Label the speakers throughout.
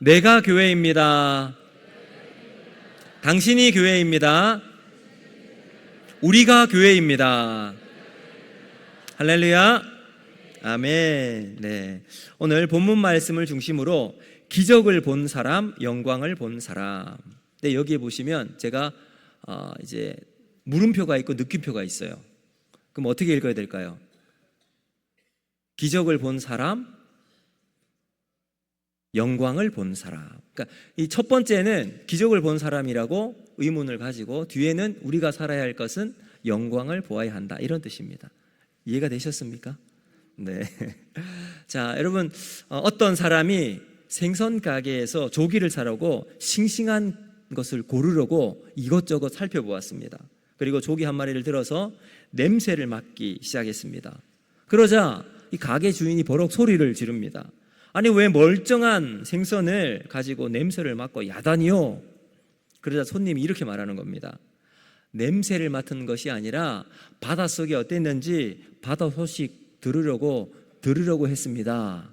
Speaker 1: 내가 교회입니다. 당신이 교회입니다. 우리가 교회입니다. 할렐루야. 아멘. 네. 오늘 본문 말씀을 중심으로 기적을 본 사람, 영광을 본 사람. 네, 여기에 보시면 제가 이제 물음표가 있고 느낌표가 있어요. 그럼 어떻게 읽어야 될까요? 기적을 본 사람, 영광을 본 사람. 그러니까 이 첫 번째는 기적을 본 사람이라고 의문을 가지고, 뒤에는 우리가 살아야 할 것은 영광을 보아야 한다, 이런 뜻입니다. 이해가 되셨습니까? 네. 자, 여러분, 어떤 사람이 생선 가게에서 조기를 사려고 싱싱한 것을 고르려고 이것저것 살펴보았습니다. 그리고 조기 한 마리를 들어서 냄새를 맡기 시작했습니다. 그러자 이 가게 주인이 버럭 소리를 지릅니다. 아니, 왜 멀쩡한 생선을 가지고 냄새를 맡고 야단이요? 그러자 손님이 이렇게 말하는 겁니다. 냄새를 맡은 것이 아니라 바닷속이 어땠는지 바다 소식 들으려고 했습니다.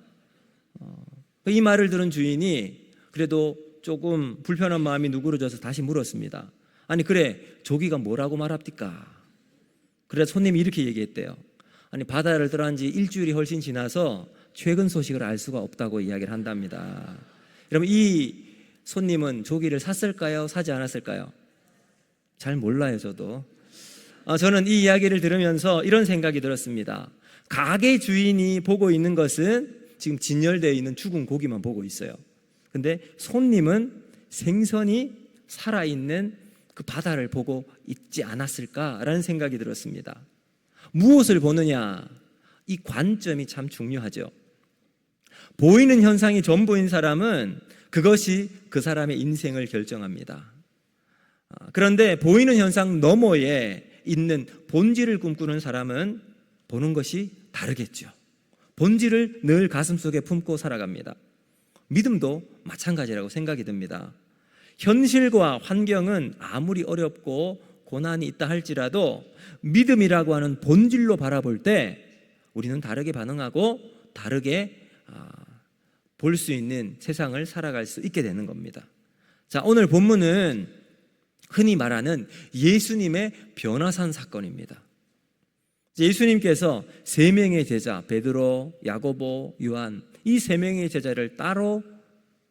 Speaker 1: 이 말을 들은 주인이 그래도 조금 불편한 마음이 누그러져서 다시 물었습니다. 아니, 그래, 조기가 뭐라고 말합니까? 그래서 손님이 이렇게 얘기했대요. 아니, 바다를 들어간 지 일주일이 훨씬 지나서 최근 소식을 알 수가 없다고 이야기를 한답니다. 여러분, 이 손님은 조기를 샀을까요? 사지 않았을까요? 잘 몰라요, 저도. 저는 이 이야기를 들으면서 이런 생각이 들었습니다. 가게 주인이 보고 있는 것은 지금 진열되어 있는 죽은 고기만 보고 있어요. 근데 손님은 생선이 살아있는 그 바다를 보고 있지 않았을까라는 생각이 들었습니다. 무엇을 보느냐? 이 관점이 참 중요하죠. 보이는 현상이 전부인 사람은 그것이 그 사람의 인생을 결정합니다. 그런데 보이는 현상 너머에 있는 본질을 꿈꾸는 사람은 보는 것이 다르겠죠. 본질을 늘 가슴속에 품고 살아갑니다. 믿음도 마찬가지라고 생각이 듭니다. 현실과 환경은 아무리 어렵고 고난이 있다 할지라도 믿음이라고 하는 본질로 바라볼 때 우리는 다르게 반응하고 다르게 볼 수 있는 세상을 살아갈 수 있게 되는 겁니다. 자, 오늘 본문은 흔히 말하는 예수님의 변화산 사건입니다. 예수님께서 세 명의 제자, 베드로, 야고보, 요한, 이 세 명의 제자를 따로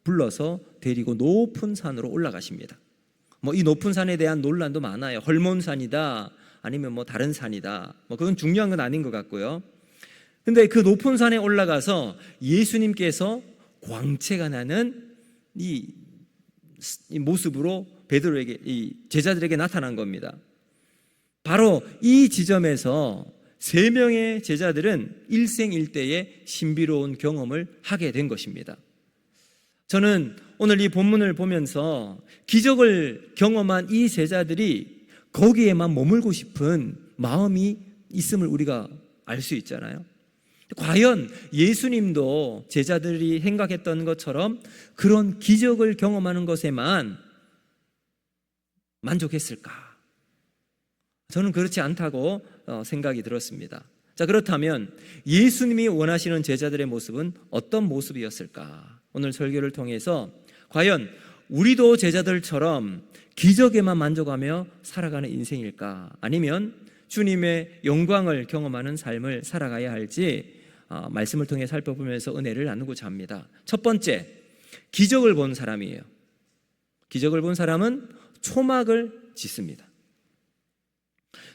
Speaker 1: 불러서 데리고 높은 산으로 올라가십니다. 이 높은 산에 대한 논란도 많아요. 헐몬산이다, 아니면 다른 산이다. 그건 중요한 건 아닌 것 같고요. 근데 그 높은 산에 올라가서 예수님께서 광채가 나는 이 모습으로 베드로에게, 이 제자들에게 나타난 겁니다. 바로 이 지점에서 세 명의 제자들은 일생일대의 신비로운 경험을 하게 된 것입니다. 저는 오늘 이 본문을 보면서 기적을 경험한 이 제자들이 거기에만 머물고 싶은 마음이 있음을 우리가 알 수 있잖아요. 과연 예수님도 제자들이 생각했던 것처럼 그런 기적을 경험하는 것에만 만족했을까? 저는 그렇지 않다고 생각이 들었습니다. 자, 그렇다면 예수님이 원하시는 제자들의 모습은 어떤 모습이었을까? 오늘 설교를 통해서 과연 우리도 제자들처럼 기적에만 만족하며 살아가는 인생일까? 아니면 주님의 영광을 경험하는 삶을 살아가야 할지 말씀을 통해 살펴보면서 은혜를 나누고자 합니다. 첫 번째, 기적을 본 사람이에요. 기적을 본 사람은 초막을 짓습니다.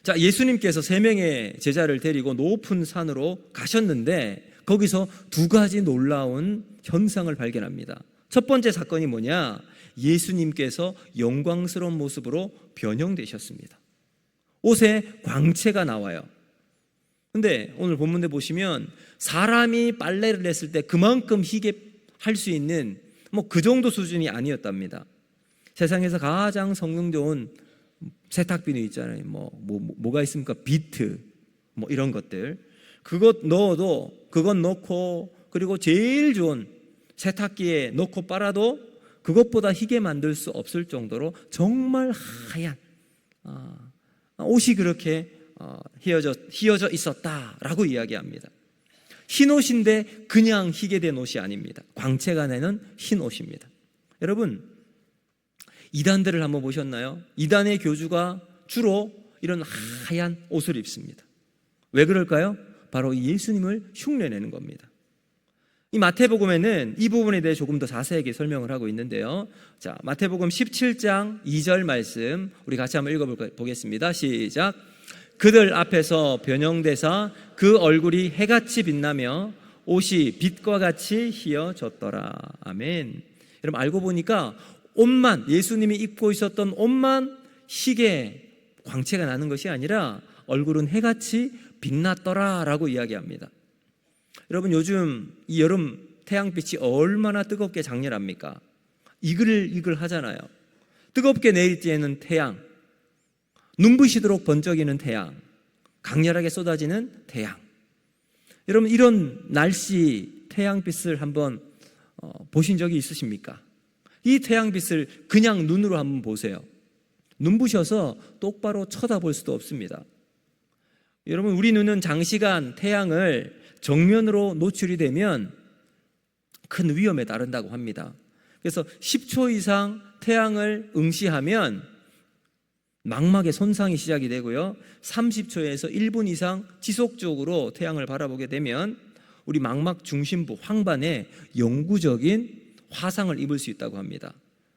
Speaker 1: 자, 예수님께서 세 명의 제자를 데리고 높은 산으로 가셨는데 거기서 두 가지 놀라운 현상을 발견합니다. 첫 번째 사건이 뭐냐? 예수님께서 영광스러운 모습으로 변형되셨습니다. 옷에 광채가 나와요. 근데 오늘 본문에 보시면 사람이 빨래를 했을 때 그만큼 희게 할 수 있는 그 정도 수준이 아니었답니다. 세상에서 가장 성능 좋은 세탁비누 있잖아요. 뭐가 있습니까? 비트, 이런 것들. 그것 넣고, 그리고 제일 좋은 세탁기에 넣고 빨아도 그것보다 희게 만들 수 없을 정도로 정말 하얀 옷이 그렇게 휘어져 있었다라고 이야기합니다. 흰 옷인데 그냥 희게 된 옷이 아닙니다. 광채가 나는 흰 옷입니다. 여러분, 이단들을 한번 보셨나요? 이단의 교주가 주로 이런 하얀 옷을 입습니다. 왜 그럴까요? 바로 예수님을 흉내내는 겁니다. 이 마태복음에는 이 부분에 대해 조금 더 자세하게 설명을 하고 있는데요. 자, 마태복음 17장 2절 말씀 우리 같이 한번 읽어보겠습니다. 시작. 그들 앞에서 변형되사 그 얼굴이 해같이 빛나며 옷이 빛과 같이 희어졌더라. 아멘. 여러분, 알고 보니까 옷만, 예수님이 입고 있었던 옷만 희게 광채가 나는 것이 아니라 얼굴은 해같이 빛났더라 라고 이야기합니다. 여러분, 요즘 이 여름 태양빛이 얼마나 뜨겁게 장렬합니까? 이글이글 하잖아요. 뜨겁게 내리쬐는 태양, 눈부시도록 번쩍이는 태양, 강렬하게 쏟아지는 태양. 여러분, 이런 날씨 태양빛을 한번 보신 적이 있으십니까? 이 태양빛을 그냥 눈으로 한번 보세요. 눈부셔서 똑바로 쳐다볼 수도 없습니다. 여러분, 우리 눈은 장시간 태양을 정면으로 노출이 되면 큰 위험에 따른다고 합니다. 그래서 10초 이상 태양을 응시하면 망막에 손상이 시작이 되고요, 30초에서 1분 이상 지속적으로 태양을 바라보게 되면 우리 망막 중심부 황반에 영구적인 화상을 입을 수 있다고 합니다.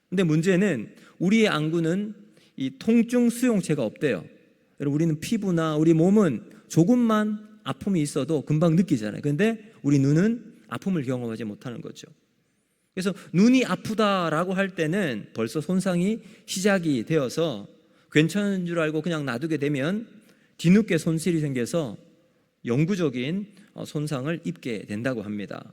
Speaker 1: 근데 문제는 우리의 안구는 이 통증 수용체가 없대요. 여러분, 우리는 피부나 우리 몸은 조금만 아픔이 있어도 금방 느끼잖아요. 그런데 우리 눈은 아픔을 경험하지 못하는 거죠. 그래서 눈이 아프다라고 할 때는 벌써 손상이 시작이 되어서 괜찮은 줄 알고 그냥 놔두게 되면 뒤늦게 손실이 생겨서 영구적인 손상을 입게 된다고 합니다.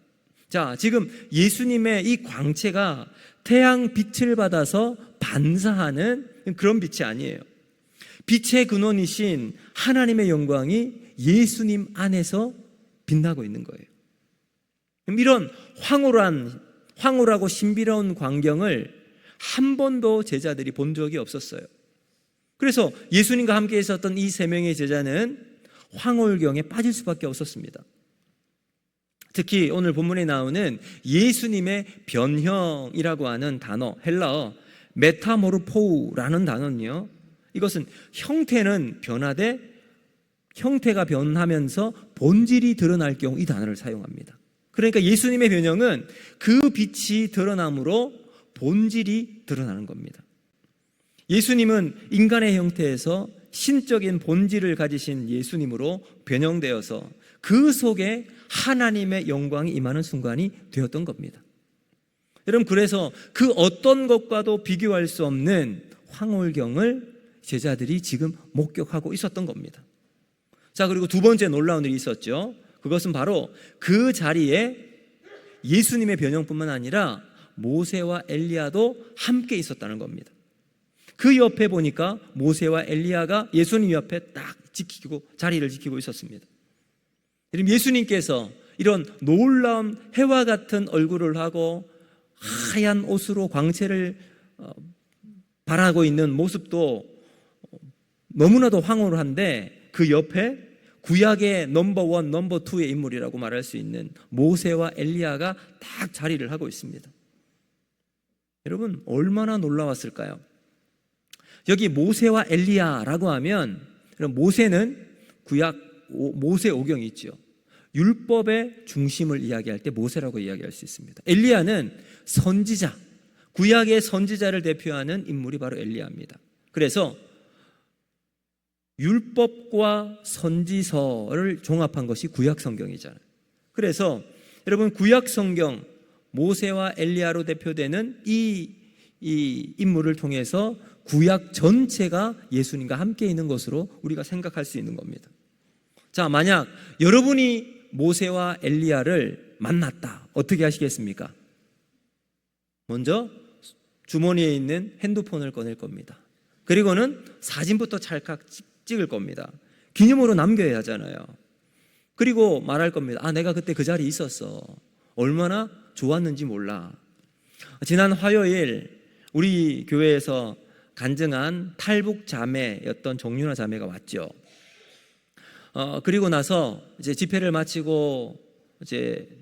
Speaker 1: 자, 지금 예수님의 이 광채가 태양 빛을 받아서 반사하는 그런 빛이 아니에요. 빛의 근원이신 하나님의 영광이 예수님 안에서 빛나고 있는 거예요. 이런 황홀하고 신비로운 광경을 한 번도 제자들이 본 적이 없었어요. 그래서 예수님과 함께 있었던 이 세 명의 제자는 황홀경에 빠질 수밖에 없었습니다. 특히 오늘 본문에 나오는 예수님의 변형이라고 하는 단어, 헬라어 메타모르포우라는 단어는요, 이것은 형태는 변하되 형태가 변하면서 본질이 드러날 경우 이 단어를 사용합니다. 그러니까 예수님의 변형은 그 빛이 드러남으로 본질이 드러나는 겁니다. 예수님은 인간의 형태에서 신적인 본질을 가지신 예수님으로 변형되어서 그 속에 하나님의 영광이 임하는 순간이 되었던 겁니다. 여러분, 그래서 그 어떤 것과도 비교할 수 없는 황홀경을 제자들이 지금 목격하고 있었던 겁니다. 자, 그리고 두 번째 놀라운 일이 있었죠. 그것은 바로 그 자리에 예수님의 변형뿐만 아니라 모세와 엘리야도 함께 있었다는 겁니다. 그 옆에 보니까 모세와 엘리야가 예수님 옆에 딱 자리를 지키고 있었습니다. 예수님께서 이런 놀라운 해와 같은 얼굴을 하고 하얀 옷으로 광채를 발하고 있는 모습도 너무나도 황홀한데 그 옆에 구약의 넘버1, 넘버2의 인물이라고 말할 수 있는 모세와 엘리야가 딱 자리를 하고 있습니다. 여러분, 얼마나 놀라웠을까요? 여기 모세와 엘리야라고 하면, 모세는 구약 모세 오경이 있죠. 율법의 중심을 이야기할 때 모세라고 이야기할 수 있습니다. 엘리야는 선지자, 구약의 선지자를 대표하는 인물이 바로 엘리야입니다. 그래서 율법과 선지서를 종합한 것이 구약 성경이잖아요. 그래서 여러분, 구약 성경 모세와 엘리야로 대표되는 이 인물을 통해서 구약 전체가 예수님과 함께 있는 것으로 우리가 생각할 수 있는 겁니다. 자, 만약 여러분이 모세와 엘리야를 만났다, 어떻게 하시겠습니까? 먼저 주머니에 있는 핸드폰을 꺼낼 겁니다. 그리고는 사진부터 찰칵 찍을 겁니다. 기념으로 남겨야 하잖아요. 그리고 말할 겁니다. 내가 그때 그 자리에 있었어. 얼마나 좋았는지 몰라. 지난 화요일 우리 교회에서 간증한 탈북 자매였던 정윤아 자매가 왔죠. 그리고 나서 이제 집회를 마치고 이제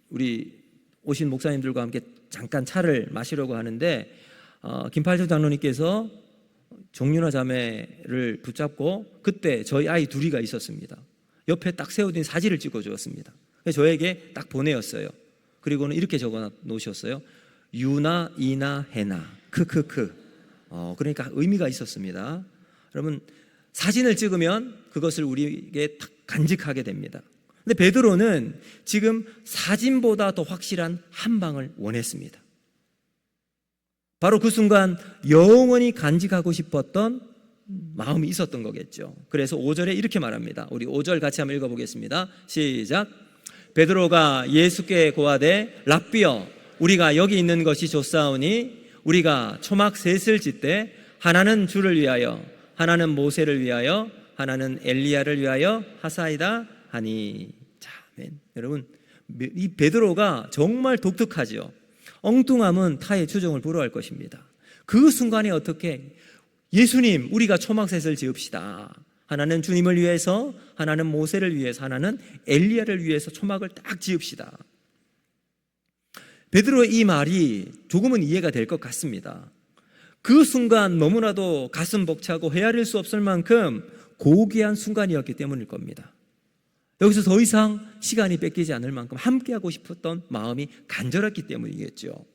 Speaker 1: 우리 오신 목사님들과 함께 잠깐 차를 마시려고 하는데 김팔조 장로님께서 종윤아 자매를 붙잡고 그때 저희 아이 둘이가 있었습니다. 옆에 딱 세워둔 사진을 찍어 주었습니다. 저에게 딱 보내었어요. 그리고는 이렇게 적어 놓으셨어요. 유나, 이나, 해나, 크크크. 그러니까 의미가 있었습니다. 여러분, 사진을 찍으면 그것을 우리에게 딱 간직하게 됩니다. 근데 베드로는 지금 사진보다 더 확실한 한 방을 원했습니다. 바로 그 순간 영원히 간직하고 싶었던 마음이 있었던 거겠죠. 그래서 5절에 이렇게 말합니다. 우리 5절 같이 한번 읽어보겠습니다. 시작. 베드로가 예수께 고하되 랍비여, 우리가 여기 있는 것이 좋사오니 우리가 초막 셋을 짓되 하나는 주를 위하여, 하나는 모세를 위하여, 하나는 엘리야를 위하여 하사이다 하니. 자, 아멘. 여러분, 이 베드로가 정말 독특하죠. 엉뚱함은 타의 추종을 불허할 것입니다. 그 순간에 어떻게 예수님, 우리가 초막셋을 지읍시다. 하나는 주님을 위해서, 하나는 모세를 위해서, 하나는 엘리야를 위해서 초막을 딱 지읍시다. 베드로의 이 말이 조금은 이해가 될 것 같습니다. 그 순간 너무나도 가슴 벅차고 헤아릴 수 없을 만큼 고귀한 순간이었기 때문일 겁니다. 여기서 더 이상 시간이 뺏기지 않을 만큼 함께하고 싶었던 마음이 간절했기 때문이겠죠.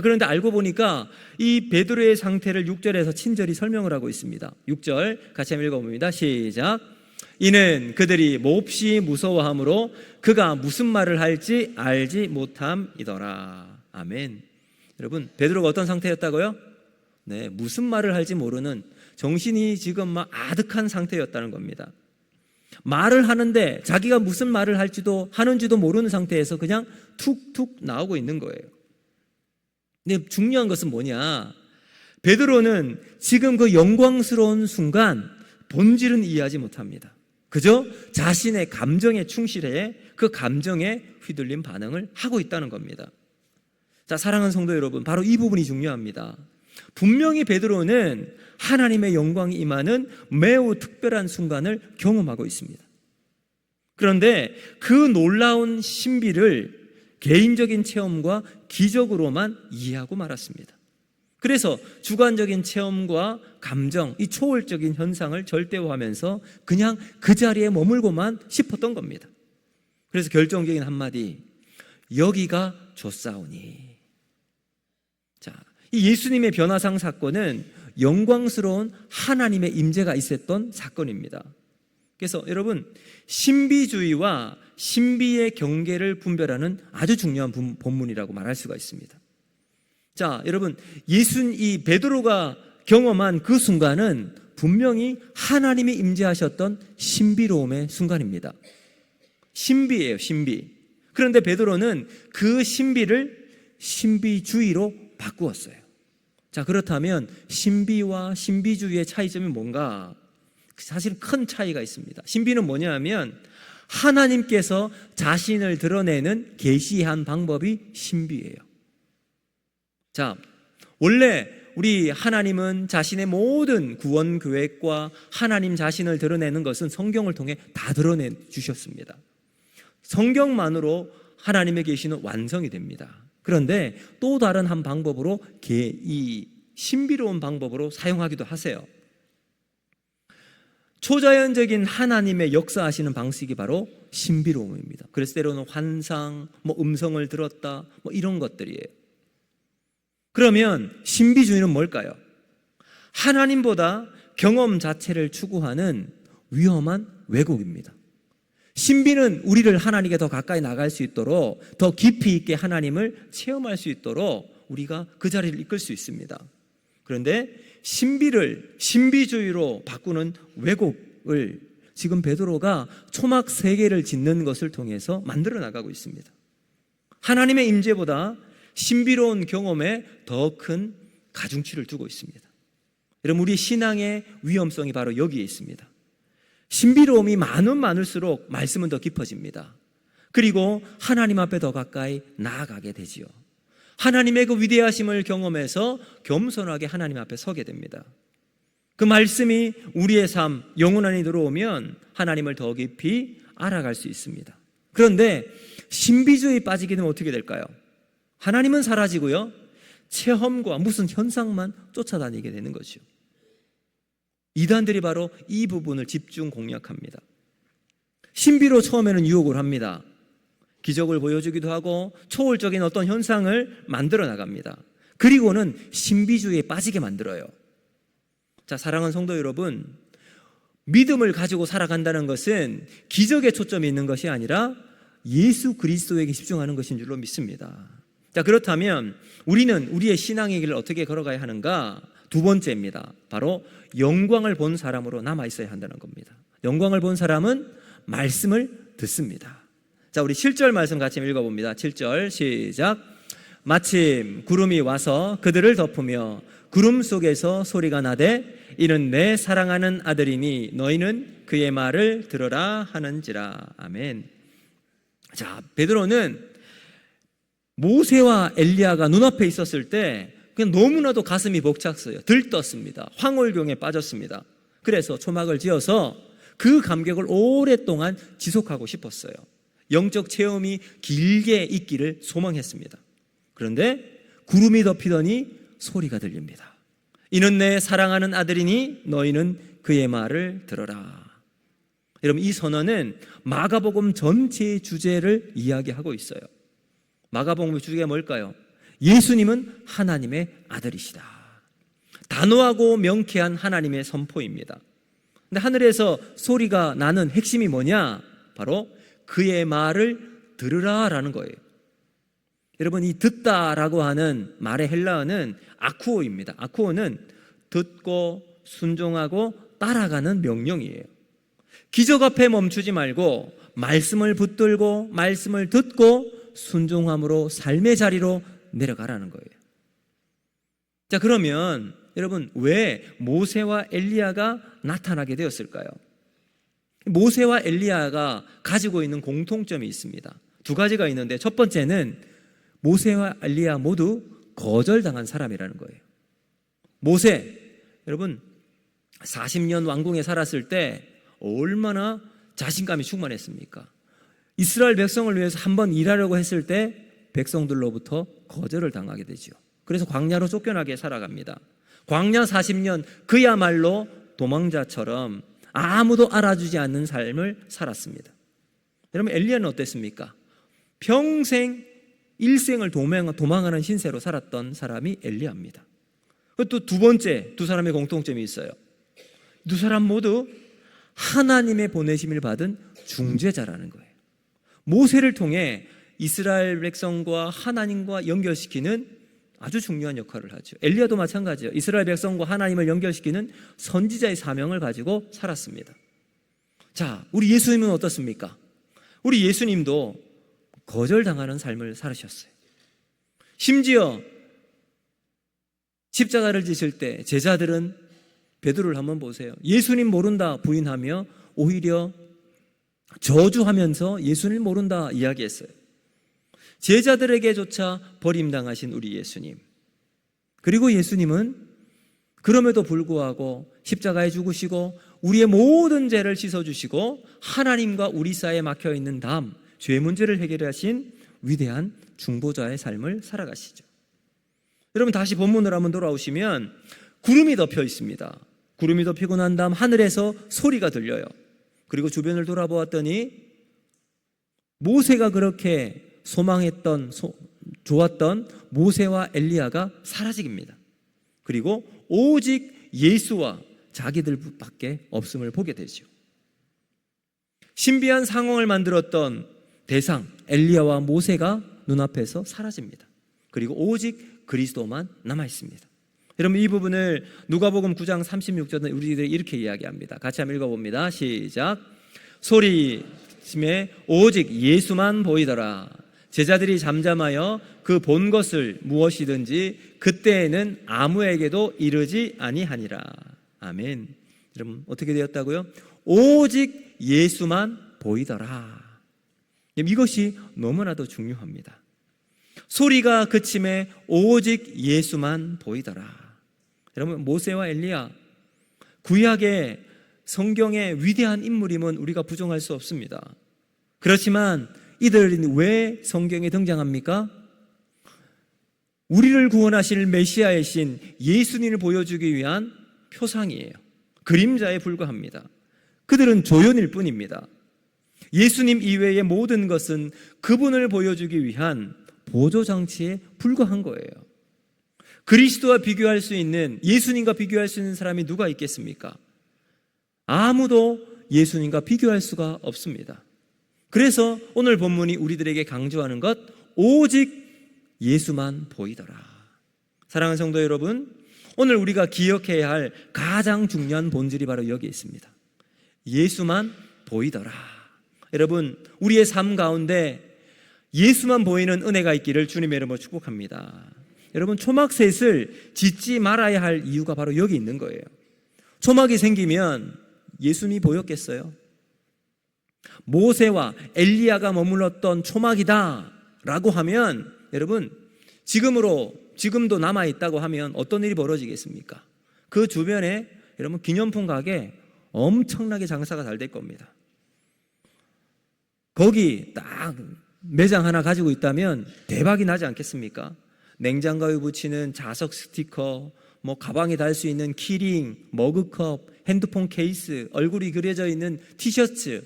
Speaker 1: 그런데 알고 보니까 이 베드로의 상태를 6절에서 친절히 설명을 하고 있습니다. 6절 같이 한번 읽어봅니다. 시작. 이는 그들이 몹시 무서워함으로 그가 무슨 말을 할지 알지 못함이더라. 아멘. 여러분, 베드로가 어떤 상태였다고요? 네, 무슨 말을 할지 모르는, 정신이 지금 막 아득한 상태였다는 겁니다. 말을 하는데 자기가 무슨 말을 할지도 하는지도 모르는 상태에서 그냥 툭툭 나오고 있는 거예요. 근데 중요한 것은 뭐냐? 베드로는 지금 그 영광스러운 순간 본질은 이해하지 못합니다. 그저 자신의 감정에 충실해 그 감정에 휘둘린 반응을 하고 있다는 겁니다. 자, 사랑하는 성도 여러분, 바로 이 부분이 중요합니다. 분명히 베드로는 하나님의 영광이 임하는 매우 특별한 순간을 경험하고 있습니다. 그런데 그 놀라운 신비를 개인적인 체험과 기적으로만 이해하고 말았습니다. 그래서 주관적인 체험과 감정, 이 초월적인 현상을 절대화하면서 그냥 그 자리에 머물고만 싶었던 겁니다. 그래서 결정적인 한마디, 여기가 좋사오니. 자, 이 예수님의 변화상 사건은 영광스러운 하나님의 임재가 있었던 사건입니다. 그래서 여러분, 신비주의와 신비의 경계를 분별하는 아주 중요한 본문이라고 말할 수가 있습니다. 자, 여러분, 이 베드로가 경험한 그 순간은 분명히 하나님이 임재하셨던 신비로움의 순간입니다. 신비예요, 신비. 그런데 베드로는 그 신비를 신비주의로 바꾸었어요. 자, 그렇다면 신비와 신비주의의 차이점이 뭔가? 사실 큰 차이가 있습니다. 신비는 뭐냐 하면 하나님께서 자신을 드러내는 계시한 방법이 신비예요. 자, 원래 우리 하나님은 자신의 모든 구원 계획과 하나님 자신을 드러내는 것은 성경을 통해 다 드러내 주셨습니다. 성경만으로 하나님의 계시는 완성이 됩니다. 그런데 또 다른 한 방법으로 이 신비로운 방법으로 사용하기도 하세요. 초자연적인 하나님의 역사하시는 방식이 바로 신비로움입니다. 그래서 때로는 환상, 음성을 들었다, 이런 것들이에요. 그러면 신비주의는 뭘까요? 하나님보다 경험 자체를 추구하는 위험한 왜곡입니다. 신비는 우리를 하나님께 더 가까이 나갈 수 있도록, 더 깊이 있게 하나님을 체험할 수 있도록 우리가 그 자리를 이끌 수 있습니다. 그런데 신비를 신비주의로 바꾸는 왜곡을 지금 베드로가 초막 3개를 짓는 것을 통해서 만들어 나가고 있습니다. 하나님의 임재보다 신비로운 경험에 더 큰 가중치를 두고 있습니다. 여러분, 우리 신앙의 위험성이 바로 여기에 있습니다. 신비로움이 많을수록 말씀은 더 깊어집니다. 그리고 하나님 앞에 더 가까이 나아가게 되지요. 하나님의 그 위대하심을 경험해서 겸손하게 하나님 앞에 서게 됩니다. 그 말씀이 우리의 삶, 영혼 안에 들어오면 하나님을 더 깊이 알아갈 수 있습니다. 그런데 신비주의에 빠지게 되면 어떻게 될까요? 하나님은 사라지고요, 체험과 무슨 현상만 쫓아다니게 되는 거죠. 이단들이 바로 이 부분을 집중 공략합니다. 신비로 처음에는 유혹을 합니다. 기적을 보여주기도 하고 초월적인 어떤 현상을 만들어 나갑니다. 그리고는 신비주의에 빠지게 만들어요. 자, 사랑하는 성도 여러분, 믿음을 가지고 살아간다는 것은 기적에 초점이 있는 것이 아니라 예수 그리스도에게 집중하는 것인 줄로 믿습니다. 자, 그렇다면 우리는 우리의 신앙의 길을 어떻게 걸어가야 하는가? 두 번째입니다. 바로 영광을 본 사람으로 남아 있어야 한다는 겁니다. 영광을 본 사람은 말씀을 듣습니다. 자, 우리 7절 말씀 같이 읽어봅니다. 7절 시작. 마침 구름이 와서 그들을 덮으며 구름 속에서 소리가 나되 이는 내 사랑하는 아들이니 너희는 그의 말을 들어라 하는지라. 아멘. 자, 베드로는 모세와 엘리야가 눈앞에 있었을 때 그냥 너무나도 가슴이 벅찼어요. 들떴습니다. 황홀경에 빠졌습니다. 그래서 초막을 지어서 그 감격을 오랫동안 지속하고 싶었어요. 영적 체험이 길게 있기를 소망했습니다. 그런데 구름이 덮이더니 소리가 들립니다. 이는 내 사랑하는 아들이니 너희는 그의 말을 들어라. 여러분, 이 선언은 마가복음 전체의 주제를 이야기하고 있어요. 마가복음의 주제가 뭘까요? 예수님은 하나님의 아들이시다. 단호하고 명쾌한 하나님의 선포입니다. 근데 하늘에서 소리가 나는 핵심이 뭐냐? 바로 그의 말을 들으라라는 거예요. 여러분, 이 듣다라고 하는 말의 헬라어는 아쿠오입니다. 아쿠오는 듣고 순종하고 따라가는 명령이에요. 기적 앞에 멈추지 말고 말씀을 붙들고 말씀을 듣고 순종함으로 삶의 자리로 내려가라는 거예요. 자, 그러면 여러분, 왜 모세와 엘리야가 나타나게 되었을까요? 모세와 엘리야가 가지고 있는 공통점이 있습니다. 두 가지가 있는데, 첫 번째는 모세와 엘리야 모두 거절당한 사람이라는 거예요. 모세, 여러분 40년 왕궁에 살았을 때 얼마나 자신감이 충만했습니까? 이스라엘 백성을 위해서 한번 일하려고 했을 때 백성들로부터 거절을 당하게 되죠. 그래서 광야로 쫓겨나게 살아갑니다. 광야 40년 그야말로 도망자처럼 아무도 알아주지 않는 삶을 살았습니다. 여러분, 엘리야는 어땠습니까? 평생 일생을 도망하는 신세로 살았던 사람이 엘리야입니다. 또 두 번째, 두 사람의 공통점이 있어요. 두 사람 모두 하나님의 보내심을 받은 중재자라는 거예요. 모세를 통해 이스라엘 백성과 하나님과 연결시키는 아주 중요한 역할을 하죠. 엘리야도 마찬가지예요. 이스라엘 백성과 하나님을 연결시키는 선지자의 사명을 가지고 살았습니다. 자, 우리 예수님은 어떻습니까? 우리 예수님도 거절당하는 삶을 살으셨어요. 심지어 십자가를 지실 때 제자들은 베드로를 한번 보세요. 예수님 모른다 부인하며 오히려 저주하면서 예수님 모른다 이야기했어요. 제자들에게조차 버림당하신 우리 예수님. 그리고 예수님은 그럼에도 불구하고 십자가에 죽으시고 우리의 모든 죄를 씻어주시고 하나님과 우리 사이에 막혀있는 담, 죄 문제를 해결하신 위대한 중보자의 삶을 살아가시죠. 여러분, 다시 본문으로 한번 돌아오시면 구름이 덮여 있습니다. 구름이 덮이고 난 다음 하늘에서 소리가 들려요. 그리고 주변을 돌아보았더니 모세가 그렇게 소망했던, 좋았던 모세와 엘리야가 사라집니다. 그리고 오직 예수와 자기들밖에 없음을 보게 되죠. 신비한 상황을 만들었던 대상 엘리야와 모세가 눈앞에서 사라집니다. 그리고 오직 그리스도만 남아있습니다. 여러분, 이 부분을 누가복음 9장 36절에 우리들이 이렇게 이야기합니다. 같이 한번 읽어봅니다. 시작. 소리침에 오직 예수만 보이더라. 제자들이 잠잠하여 그 본 것을 무엇이든지 그때에는 아무에게도 이르지 아니하니라. 아멘. 여러분, 어떻게 되었다고요? 오직 예수만 보이더라. 이것이 너무나도 중요합니다. 소리가 그침에 오직 예수만 보이더라. 여러분, 모세와 엘리야, 구약의 성경의 위대한 인물임은 우리가 부정할 수 없습니다. 그렇지만 이들은 왜 성경에 등장합니까? 우리를 구원하실 메시아의 신 예수님을 보여주기 위한 표상이에요. 그림자에 불과합니다. 그들은 조연일 뿐입니다. 예수님 이외의 모든 것은 그분을 보여주기 위한 보조장치에 불과한 거예요. 그리스도와 비교할 수 있는, 예수님과 비교할 수 있는 사람이 누가 있겠습니까? 아무도 예수님과 비교할 수가 없습니다. 그래서 오늘 본문이 우리들에게 강조하는 것, 오직 예수만 보이더라. 사랑하는 성도 여러분, 오늘 우리가 기억해야 할 가장 중요한 본질이 바로 여기 있습니다. 예수만 보이더라. 여러분, 우리의 삶 가운데 예수만 보이는 은혜가 있기를 주님의 이름으로 축복합니다. 여러분, 초막셋을 짓지 말아야 할 이유가 바로 여기 있는 거예요. 초막이 생기면 예수님이 보였겠어요? 모세와 엘리야가 머물렀던 초막이다 라고 하면, 여러분, 지금도 남아있다고 하면 어떤 일이 벌어지겠습니까? 그 주변에 여러분 기념품 가게 엄청나게 장사가 잘 될 겁니다. 거기 딱 매장 하나 가지고 있다면 대박이 나지 않겠습니까? 냉장고에 붙이는 자석 스티커, 가방에 달 수 있는 키링, 머그컵, 핸드폰 케이스, 얼굴이 그려져 있는 티셔츠,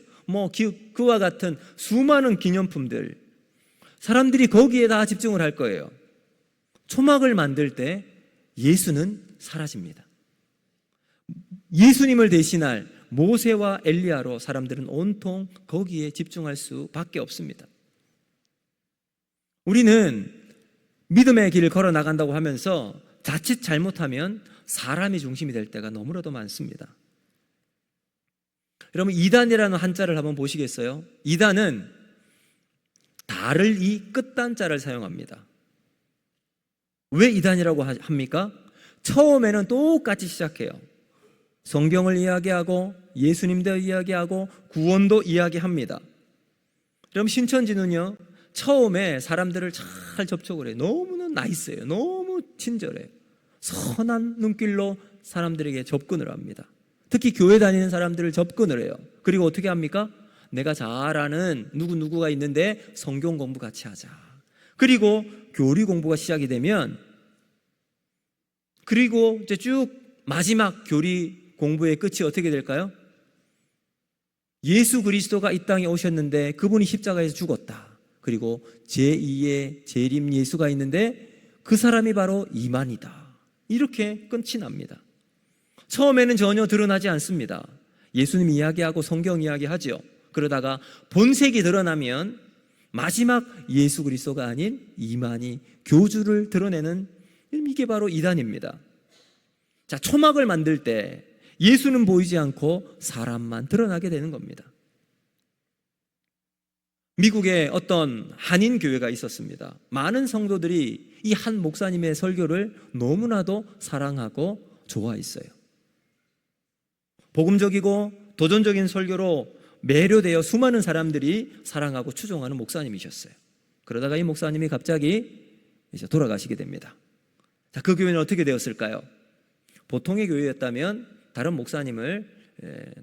Speaker 1: 그와 같은 수많은 기념품들, 사람들이 거기에 다 집중을 할 거예요. 초막을 만들 때 예수는 사라집니다. 예수님을 대신할 모세와 엘리야로 사람들은 온통 거기에 집중할 수밖에 없습니다. 우리는 믿음의 길을 걸어 나간다고 하면서 자칫 잘못하면 사람이 중심이 될 때가 너무나도 많습니다. 여러분, 이단이라는 한자를 한번 보시겠어요? 이단은 달을 이 끝단자를 사용합니다. 왜 이단이라고 합니까? 처음에는 똑같이 시작해요. 성경을 이야기하고 예수님도 이야기하고 구원도 이야기합니다. 그럼 신천지는요, 처음에 사람들을 잘 접촉을 해요. 너무나 나이스해요. 너무 친절해요. 선한 눈길로 사람들에게 접근을 합니다. 특히 교회 다니는 사람들을 접근을 해요. 그리고 어떻게 합니까? 내가 잘 아는 누구누구가 있는데 성경 공부 같이 하자. 그리고 교리 공부가 시작이 되면, 그리고 이제 쭉 마지막 교리 공부의 끝이 어떻게 될까요? 예수 그리스도가 이 땅에 오셨는데 그분이 십자가에서 죽었다. 그리고 제2의 재림 예수가 있는데 그 사람이 바로 이만이다. 이렇게 끝이 납니다. 처음에는 전혀 드러나지 않습니다. 예수님 이야기하고 성경 이야기하죠. 그러다가 본색이 드러나면 마지막 예수 그리스도가 아닌 이만희 교주를 드러내는, 이게 바로 이단입니다. 자, 초막을 만들 때 예수는 보이지 않고 사람만 드러나게 되는 겁니다. 미국에 어떤 한인 교회가 있었습니다. 많은 성도들이 이 한 목사님의 설교를 너무나도 사랑하고 좋아했어요. 복음적이고 도전적인 설교로 매료되어 수많은 사람들이 사랑하고 추종하는 목사님이셨어요. 그러다가 이 목사님이 갑자기 이제 돌아가시게 됩니다. 자, 그 교회는 어떻게 되었을까요? 보통의 교회였다면 다른 목사님을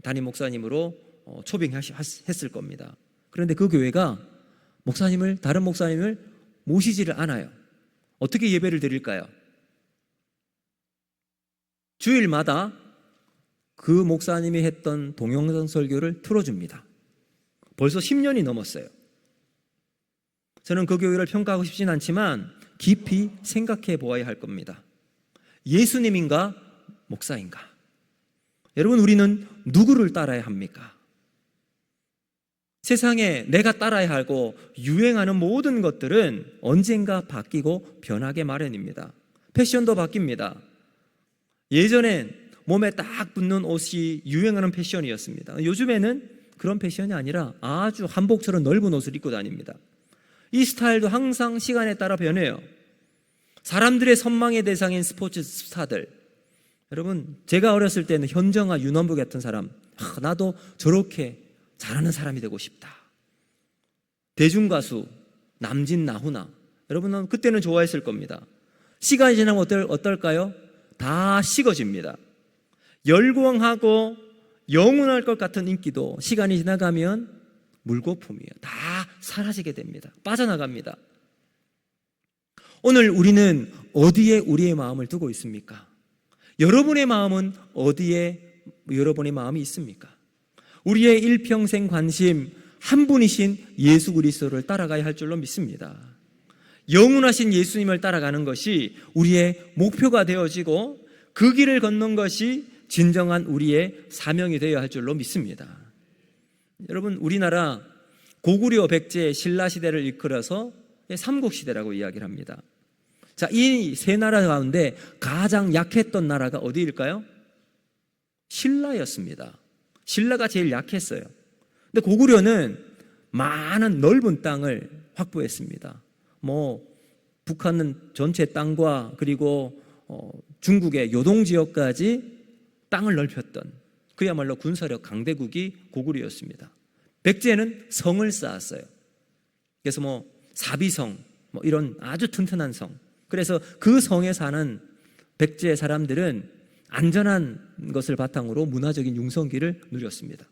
Speaker 1: 담임 목사님으로 초빙했을 겁니다. 그런데 그 교회가 다른 목사님을 모시지를 않아요. 어떻게 예배를 드릴까요? 주일마다 그 목사님이 했던 동영상 설교를 틀어줍니다. 벌써 10년이 넘었어요. 저는 그 교회를 평가하고 싶진 않지만 깊이 생각해 보아야 할 겁니다. 예수님인가 목사인가? 여러분, 우리는 누구를 따라야 합니까? 세상에 내가 따라야 하고 유행하는 모든 것들은 언젠가 바뀌고 변하게 마련입니다. 패션도 바뀝니다. 예전엔 몸에 딱 붙는 옷이 유행하는 패션이었습니다. 요즘에는 그런 패션이 아니라 아주 한복처럼 넓은 옷을 입고 다닙니다. 이 스타일도 항상 시간에 따라 변해요. 사람들의 선망의 대상인 스포츠 스타들, 여러분, 제가 어렸을 때는 현정아, 윤원부 같은 사람, 나도 저렇게 잘하는 사람이 되고 싶다. 대중가수 남진, 나훈아, 여러분은 그때는 좋아했을 겁니다. 시간이 지나면 어떨까요? 다 식어집니다. 열광하고 영원할 것 같은 인기도 시간이 지나가면 물거품이에요. 다 사라지게 됩니다. 빠져나갑니다. 오늘 우리는 어디에 우리의 마음을 두고 있습니까? 여러분의 마음은 어디에 여러분의 마음이 있습니까? 우리의 일평생 관심 한 분이신 예수 그리스도를 따라가야 할 줄로 믿습니다. 영원하신 예수님을 따라가는 것이 우리의 목표가 되어지고 그 길을 걷는 것이 진정한 우리의 사명이 되어야 할 줄로 믿습니다. 여러분, 우리나라 고구려, 백제, 신라 시대를 이끌어서 삼국시대라고 이야기를 합니다. 자, 이 세 나라 가운데 가장 약했던 나라가 어디일까요? 신라였습니다. 신라가 제일 약했어요. 근데 고구려는 많은 넓은 땅을 확보했습니다. 북한은 전체 땅과 그리고 중국의 요동 지역까지 땅을 넓혔던 그야말로 군사력 강대국이 고구려였습니다. 백제는 성을 쌓았어요. 그래서 사비성 이런 아주 튼튼한 성. 그래서 그 성에 사는 백제 사람들은 안전한 것을 바탕으로 문화적인 융성기를 누렸습니다.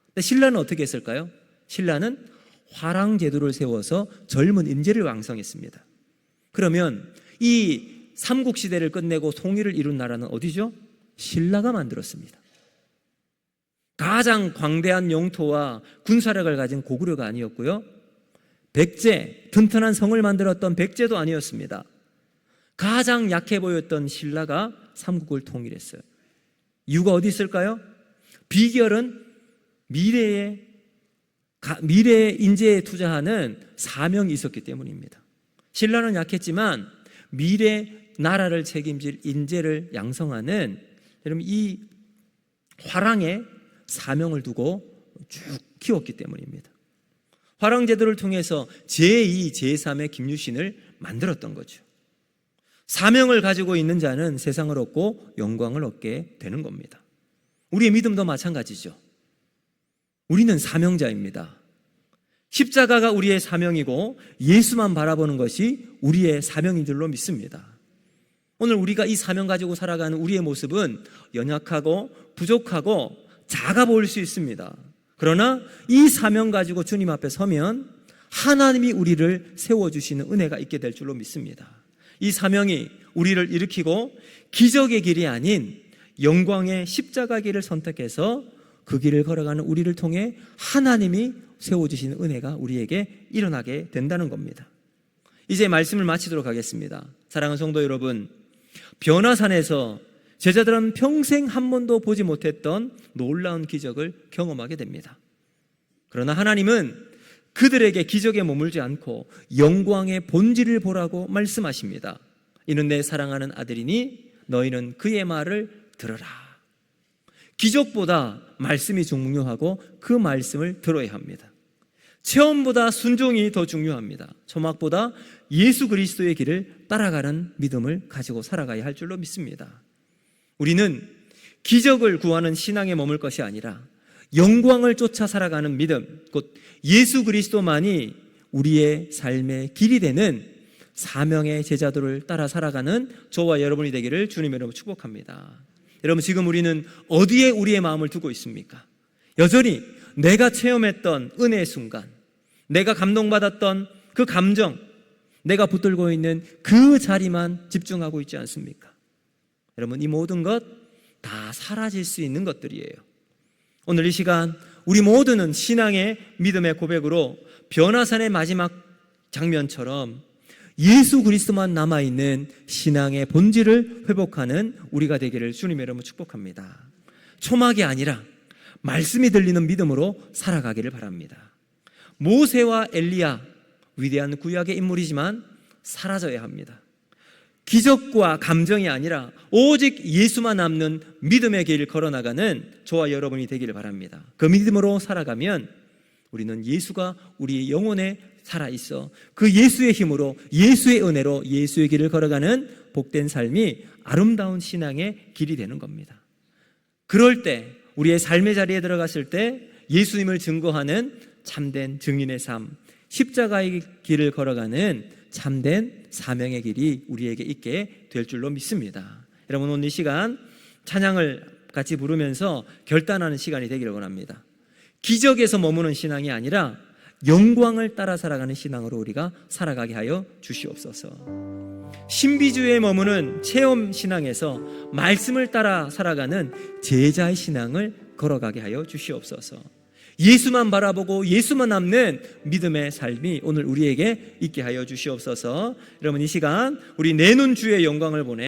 Speaker 1: 근데 신라는 어떻게 했을까요? 신라는 화랑 제도를 세워서 젊은 인재를 왕성했습니다. 그러면 이 삼국시대를 끝내고 통일을 이룬 나라는 어디죠? 신라가 만들었습니다. 가장 광대한 영토와 군사력을 가진 고구려가 아니었고요, 백제, 튼튼한 성을 만들었던 백제도 아니었습니다. 가장 약해 보였던 신라가 삼국을 통일했어요. 이유가 어디 있을까요? 비결은 미래의 인재에 투자하는 사명이 있었기 때문입니다. 신라는 약했지만 미래 나라를 책임질 인재를 양성하는, 여러분, 이 화랑에 사명을 두고 쭉 키웠기 때문입니다. 화랑제도를 통해서 제2, 제3의 김유신을 만들었던 거죠. 사명을 가지고 있는 자는 세상을 얻고 영광을 얻게 되는 겁니다. 우리의 믿음도 마찬가지죠. 우리는 사명자입니다. 십자가가 우리의 사명이고 예수만 바라보는 것이 우리의 사명인 줄로 믿습니다. 오늘 우리가 이 사명 가지고 살아가는 우리의 모습은 연약하고 부족하고 작아 보일 수 있습니다. 그러나 이 사명 가지고 주님 앞에 서면 하나님이 우리를 세워주시는 은혜가 있게 될 줄로 믿습니다. 이 사명이 우리를 일으키고 기적의 길이 아닌 영광의 십자가 길을 선택해서 그 길을 걸어가는 우리를 통해 하나님이 세워주시는 은혜가 우리에게 일어나게 된다는 겁니다. 이제 말씀을 마치도록 하겠습니다. 사랑하는 성도 여러분, 변화산에서 제자들은 평생 한 번도 보지 못했던 놀라운 기적을 경험하게 됩니다. 그러나 하나님은 그들에게 기적에 머물지 않고 영광의 본질을 보라고 말씀하십니다. 이는 내 사랑하는 아들이니 너희는 그의 말을 들으라. 기적보다 말씀이 중요하고 그 말씀을 들어야 합니다. 체험보다 순종이 더 중요합니다. 초막보다 예수 그리스도의 길을 따라가는 믿음을 가지고 살아가야 할 줄로 믿습니다. 우리는 기적을 구하는 신앙에 머물 것이 아니라 영광을 쫓아 살아가는 믿음, 곧 예수 그리스도만이 우리의 삶의 길이 되는 사명의 제자들을 따라 살아가는 저와 여러분이 되기를 주님의 이름으로 축복합니다. 여러분, 지금 우리는 어디에 우리의 마음을 두고 있습니까? 여전히 내가 체험했던 은혜의 순간, 내가 감동받았던 그 감정, 내가 붙들고 있는 그 자리만 집중하고 있지 않습니까? 여러분, 이 모든 것 다 사라질 수 있는 것들이에요. 오늘 이 시간 우리 모두는 신앙의 믿음의 고백으로 변화산의 마지막 장면처럼 예수 그리스도만 남아있는 신앙의 본질을 회복하는 우리가 되기를 주님의 이름으로 축복합니다. 초막이 아니라 말씀이 들리는 믿음으로 살아가기를 바랍니다. 모세와 엘리야, 위대한 구약의 인물이지만 사라져야 합니다. 기적과 감정이 아니라 오직 예수만 남는 믿음의 길을 걸어나가는 저와 여러분이 되기를 바랍니다. 그 믿음으로 살아가면 우리는 예수가 우리의 영혼에 살아있어 그 예수의 힘으로, 예수의 은혜로 예수의 길을 걸어가는 복된 삶이 아름다운 신앙의 길이 되는 겁니다. 그럴 때, 우리의 삶의 자리에 들어갔을 때 예수님을 증거하는 참된 증인의 삶, 십자가의 길을 걸어가는 참된 사명의 길이 우리에게 있게 될 줄로 믿습니다. 여러분, 오늘 이 시간 찬양을 같이 부르면서 결단하는 시간이 되기를 원합니다. 기적에서 머무는 신앙이 아니라 영광을 따라 살아가는 신앙으로 우리가 살아가게 하여 주시옵소서. 신비주의에 머무는 체험 신앙에서 말씀을 따라 살아가는 제자의 신앙을 걸어가게 하여 주시옵소서. 예수만 바라보고 예수만 남는 믿음의 삶이 오늘 우리에게 있게 하여 주시옵소서. 여러분, 이 시간 우리 내놓은 주의 영광을 보내